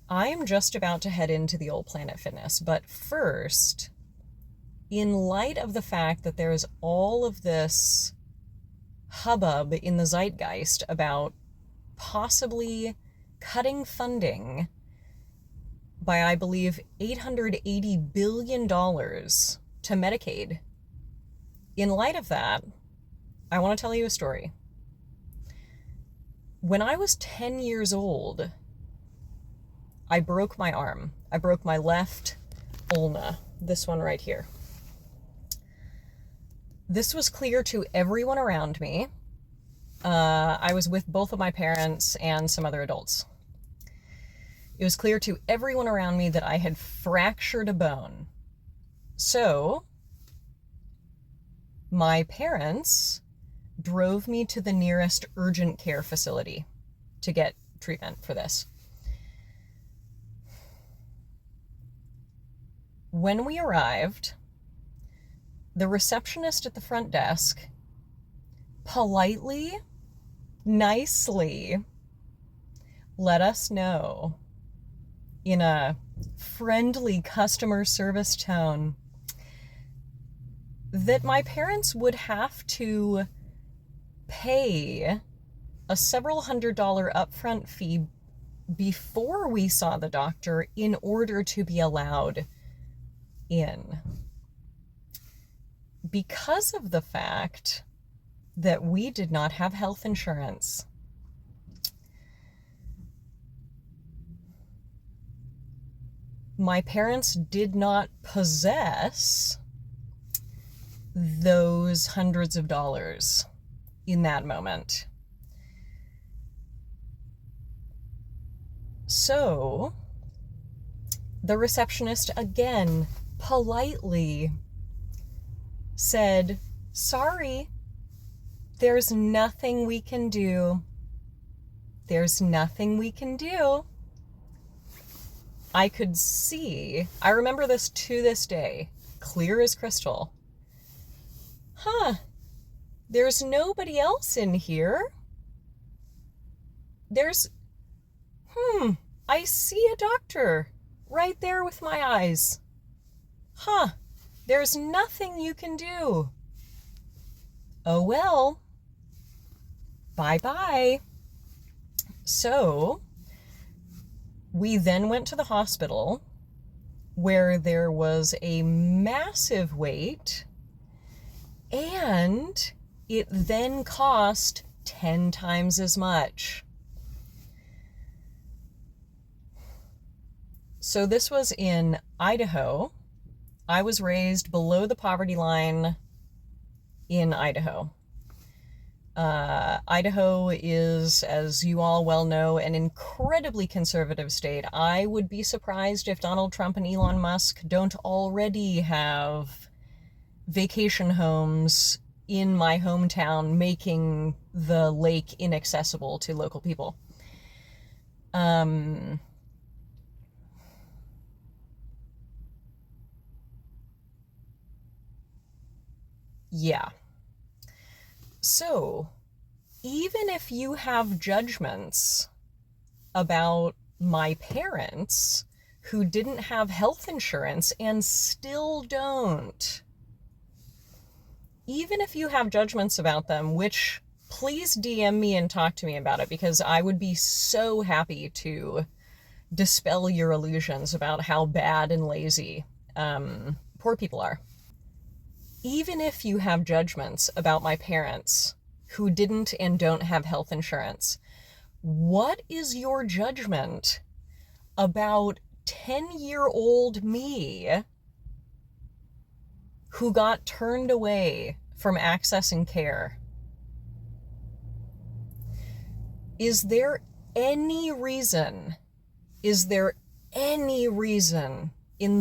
I am just about to head into the old Planet Fitness, but first, in light of the fact that there is all of this hubbub in the zeitgeist about possibly cutting funding by, I believe, $880 billion to Medicaid, in light of that, I want to tell you a story. When I was 10 years old, I broke my arm. I broke my left ulna, this one right here. This was clear to everyone around me. I was with both of my parents and some other adults. It was clear to everyone around me that I had fractured a bone. So, my parents drove me to the nearest urgent care facility to get treatment for this. When we arrived, the receptionist at the front desk politely, nicely let us know in a friendly customer service tone that my parents would have to pay a several $100 upfront fee before we saw the doctor in order to be allowed in, because of the fact that we did not have health insurance. My parents did not possess those hundreds of dollars in that moment. So, the receptionist again politely said, "Sorry, there's nothing we can do. There's nothing we can do." I could see, I remember this to this day, clear as crystal. There's nobody else in here. I see a doctor right there with my eyes. There's nothing you can do. Oh well. Bye-bye. So, we then went to the hospital where there was a massive wait, and it then cost 10 times as much. So this was in Idaho. I was raised below the poverty line in Idaho. Idaho is, as you all well know, an incredibly conservative state. I would be surprised if Donald Trump and Elon Musk don't already have vacation homes in my hometown, making the lake inaccessible to local people. Yeah. So, even if you have judgments about my parents who didn't have health insurance and still don't, even if you have judgments about them, which please DM me and talk to me about it, because I would be so happy to dispel your illusions about how bad and lazy poor people are. Even if you have judgments about my parents who didn't and don't have health insurance, what is your judgment about 10-year-old me who got turned away from accessing care? Is there any reason in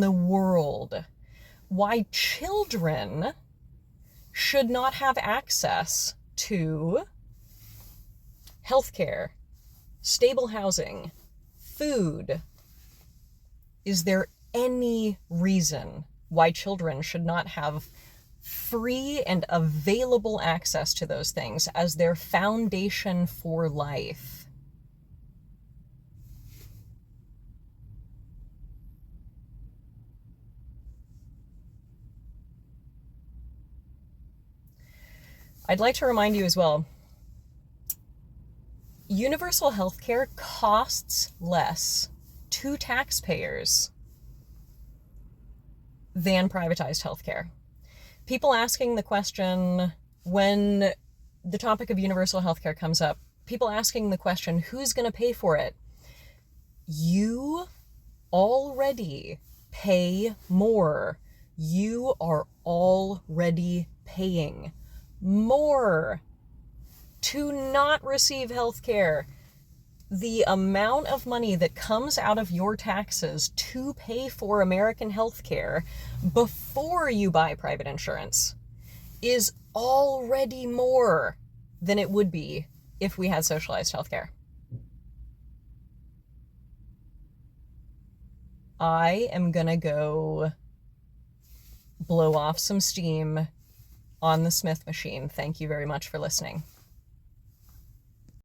the world why children should not have access to healthcare, stable housing, food? Is there any reason why children should not have free and available access to those things as their foundation for life? I'd like to remind you as well, universal health care costs less to taxpayers than privatized health care. People asking the question, when the topic of universal health care comes up, people asking the question, who's going to pay for it? You already pay more. You are already paying more to not receive health care. The amount of money that comes out of your taxes to pay for American health care before you buy private insurance is already more than it would be if we had socialized health care. I am gonna go blow off some steam on the Smith machine. Thank you very much for listening.